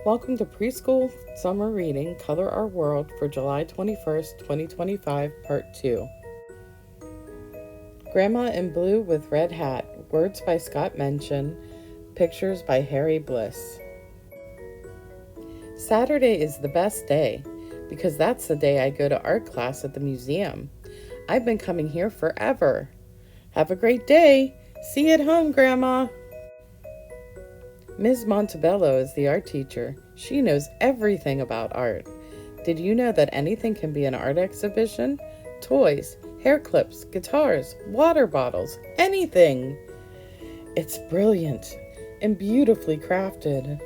Welcome to Preschool Summer Reading Color Our World for July 21st, 2025, Part 2. Grandma in Blue with Red Hat. Words by Scott Menchin. Pictures by Harry Bliss. Saturday is the best day because that's the day I go to art class at the museum. I've been coming here forever. Have a great day. See you at home, Grandma. Ms. Montebello is the art teacher. She knows everything about art. Did you know that anything can be an art exhibition? Toys, hair clips, guitars, water bottles, anything. It's brilliant and beautifully crafted.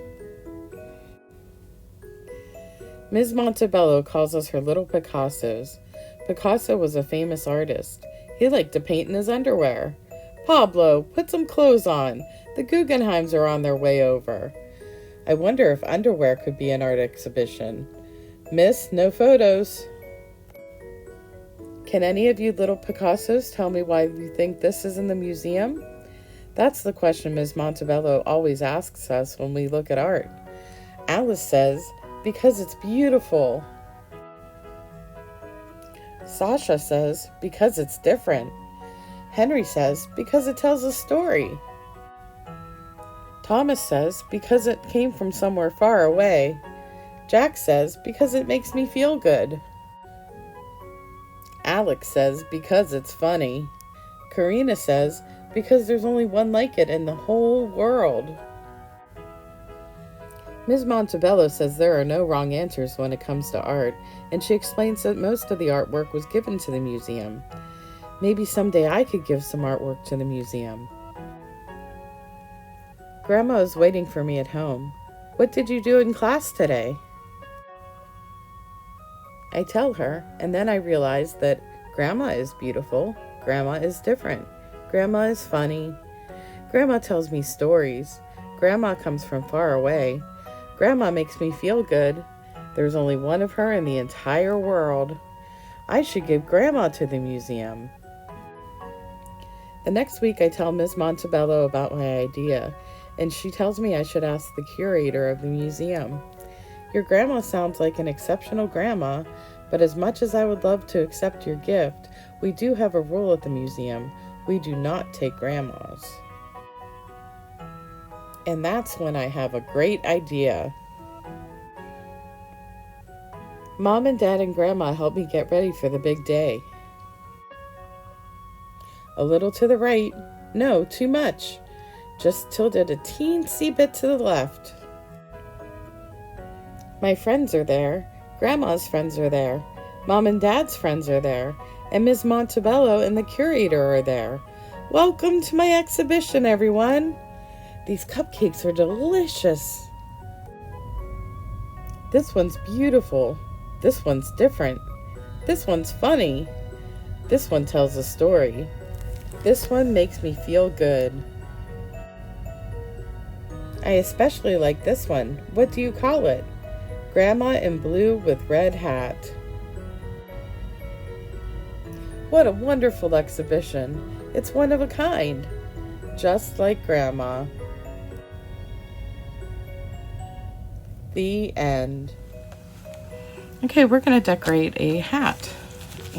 Ms. Montebello calls us her little Picassos. Picasso was a famous artist. He liked to paint in his underwear. Pablo, put some clothes on. The Guggenheims are on their way over. I wonder if underwear could be an art exhibition. Miss, no photos. Can any of you little Picassos tell me why you think this is in the museum? That's the question Ms. Montebello always asks us when we look at art. Alice says, because it's beautiful. Sasha says, because it's different. Henry says, because it tells a story. Thomas says, because it came from somewhere far away. Jack says, because it makes me feel good. Alex says, because it's funny. Karina says, because there's only one like it in the whole world. Ms. Montebello says there are no wrong answers when it comes to art, and she explains that most of the artwork was given to the museum. Maybe someday I could give some artwork to the museum. Grandma is waiting for me at home. What did you do in class today? I tell her, and then I realize that Grandma is beautiful, Grandma is different, Grandma is funny. Grandma tells me stories. Grandma comes from far away. Grandma makes me feel good. There's only one of her in the entire world. I should give Grandma to the museum. The next week I tell Ms. Montebello about my idea, and she tells me I should ask the curator of the museum. Your grandma sounds like an exceptional grandma, but as much as I would love to accept your gift, we do have a rule at the museum. We do not take grandmas. And that's when I have a great idea. Mom and Dad and Grandma help me get ready for the big day. A little to the right. No, too much. Just tilted a teensy bit to the left. My friends are there. Grandma's friends are there. Mom and Dad's friends are there. And Ms. Montebello and the curator are there. Welcome to my exhibition, everyone. These cupcakes are delicious. This one's beautiful. This one's different. This one's funny. This one tells a story. This one makes me feel good. I especially like this one. What do you call it? Grandma in Blue with Red Hat. What a wonderful exhibition. It's one of a kind. Just like Grandma. The end. Okay, we're going to decorate a hat.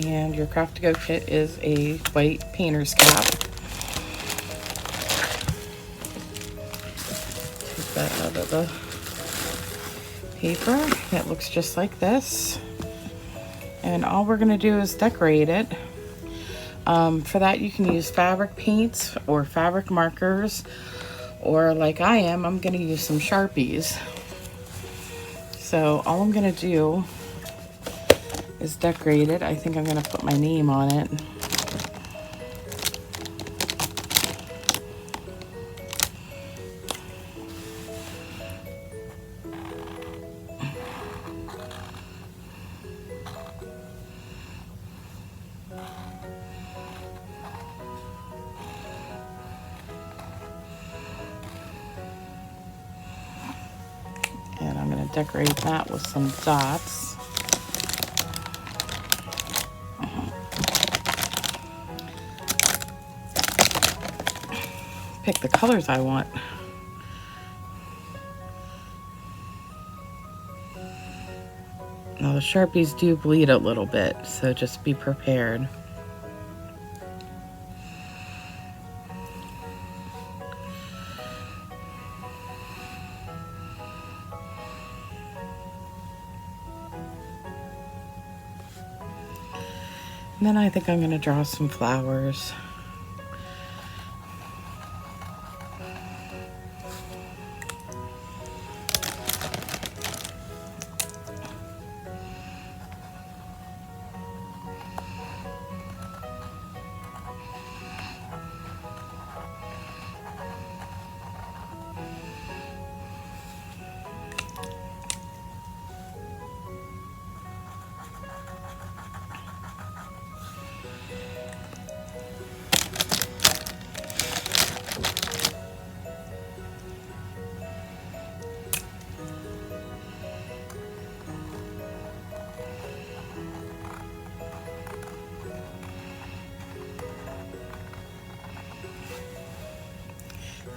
And your Craft-To-Go kit is a white painter's cap. Take that out of the paper. It looks just like this. And all we're going to do is decorate it. For that you can use fabric paints or fabric markers. Or like I am, I'm going to use some Sharpies. So all I'm going to do is decorate it. I think I'm going to put my name on it. And I'm going to decorate that with some dots. Pick the colors I want. Now the Sharpies do bleed a little bit, so just be prepared. And then I think I'm going to draw some flowers.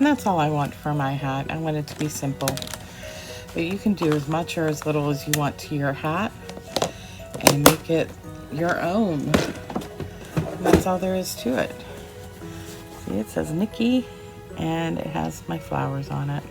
And that's all I want for my hat. I want it to be simple. But you can do as much or as little as you want to your hat and make it your own. And that's all there is to it. See, it says Nikki and it has my flowers on it.